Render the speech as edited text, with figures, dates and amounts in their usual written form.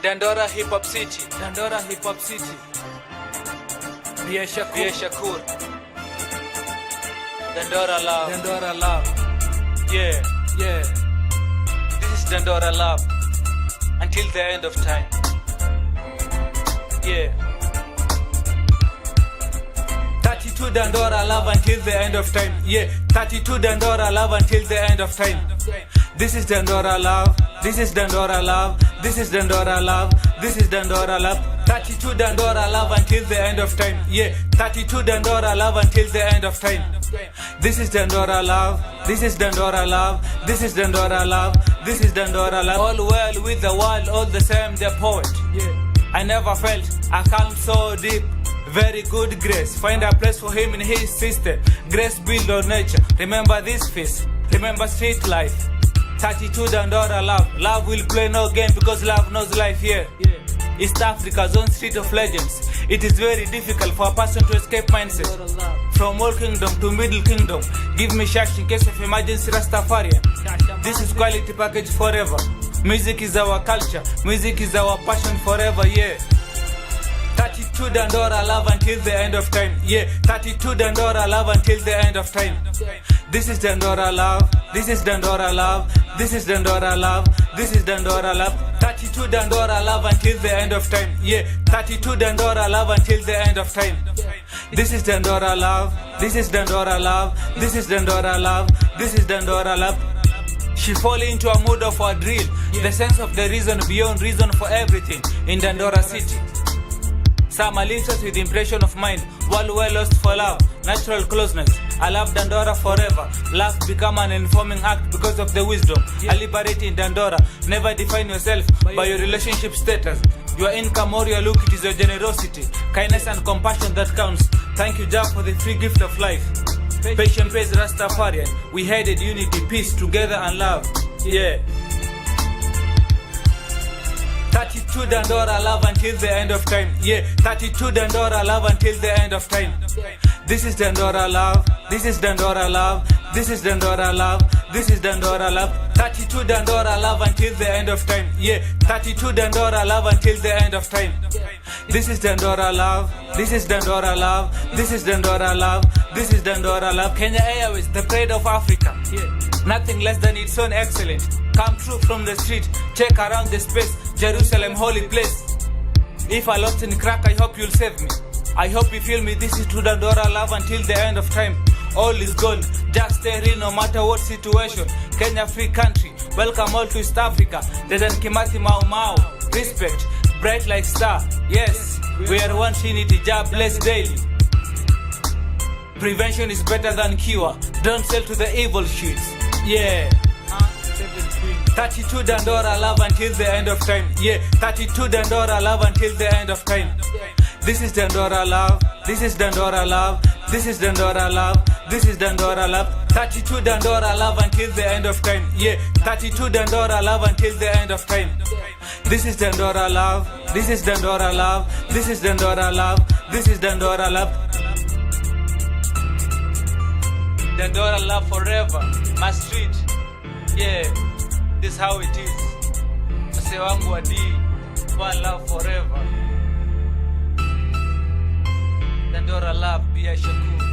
Dandora Hip Hop City. Dandora Hip Hop City. Bia Shakur. Dandora Love. Dandora Love. Yeah. This is Dandora Love. Until the end of time. Yeah. 32 Dandora Love until the end of time. Yeah. 32 Dandora Love until the end of time. This is Dandora Love. This is Dandora Love. This is Dandora Love. This is Dandora Love. 32 Dandora Love until the end of time. Yeah. 32 Dandora Love until the end of time. This is Dandora Love. This is Dandora Love. This is Dandora Love. This is Dandora Love. All well with the world, all the same the poet. Yeah. I never felt a calm so deep. Very good grace. Find a place for him in his system. Grace build on nature. Remember this face. Remember street life. 32 Dandora Love. Love will play no game because love knows life here. East Africa's own street of legends. It is very difficult for a person to escape mindset. From old kingdom to middle kingdom. Give me shash in case of emergency Rastafarian. This is quality package forever. Music is our culture. Music is our passion forever, yeah. 32 Dandora Love until the end of time. Yeah, 32 Dandora Love until the end of time. This is Dandora Love. This is Dandora Love. This is Dandora Love. This is Dandora Love. 32 Dandora Love until the end of time. Yeah, 32 Dandora Love until the end of time. This is Dandora Love. This is Dandora Love. This is Dandora Love. This is Dandora Love. She fall into a mood of a drill. The sense of the reason beyond reason for everything in Dandora City. Some are linked with impression of mind. World well lost for love. Natural closeness. I love Dandora forever. Love become an informing act because of the wisdom. I liberate in Dandora. Never define yourself by your relationship status. Your income or your look, it is your generosity. Kindness and compassion that counts. Thank you, Jah, for the free gift of life. Patient pays Rastafarian. We headed unity, peace, together and love. Yeah. 32 Dandora Love until the end of time. Yeah, 32 Dandora Love until the end of time. This is Dandora Love. This is Dandora Love. This is Dandora Love. This is Dandora Love. 32 Dandora Love until the end of time. Yeah, 32 Dandora Love until the end of time. This is Dandora Love. This is Dandora Love. This is Dandora Love. This is Dandora Love. Kenya Airways, the pride of Africa. Yeah. Nothing less than its own excellent. Come true from the street, check around the space. Jerusalem, holy place. If I lost in crack, I hope you'll save me. I hope you feel me. This is to Dandora Love until the end of time. All is gone, just stay real no matter what situation. Kenya free country, welcome all to East Africa. Dedan Kimathi Mau Mau, respect, bright like star. Yes, we are one trinity, Jah bless daily. Prevention is better than cure. Don't sell to the evil shits. Yeah. 32 Dandora Love until the end of time. Yeah, 32 Dandora Love until the end of time. This is Dandora Love. This is Dandora Love. This is Dandora Love. This is Dandora Love. 32 Dandora Love until the end of time. Yeah, 32 Dandora Love until the end of time. This is Dandora Love. This is Dandora Love. This is Dandora Love. This is Dandora Love. Dandora Love forever. My street. Yeah. This is how it is. Mse wangu wa D, one love forever. Dandora Love, Bia Shakur.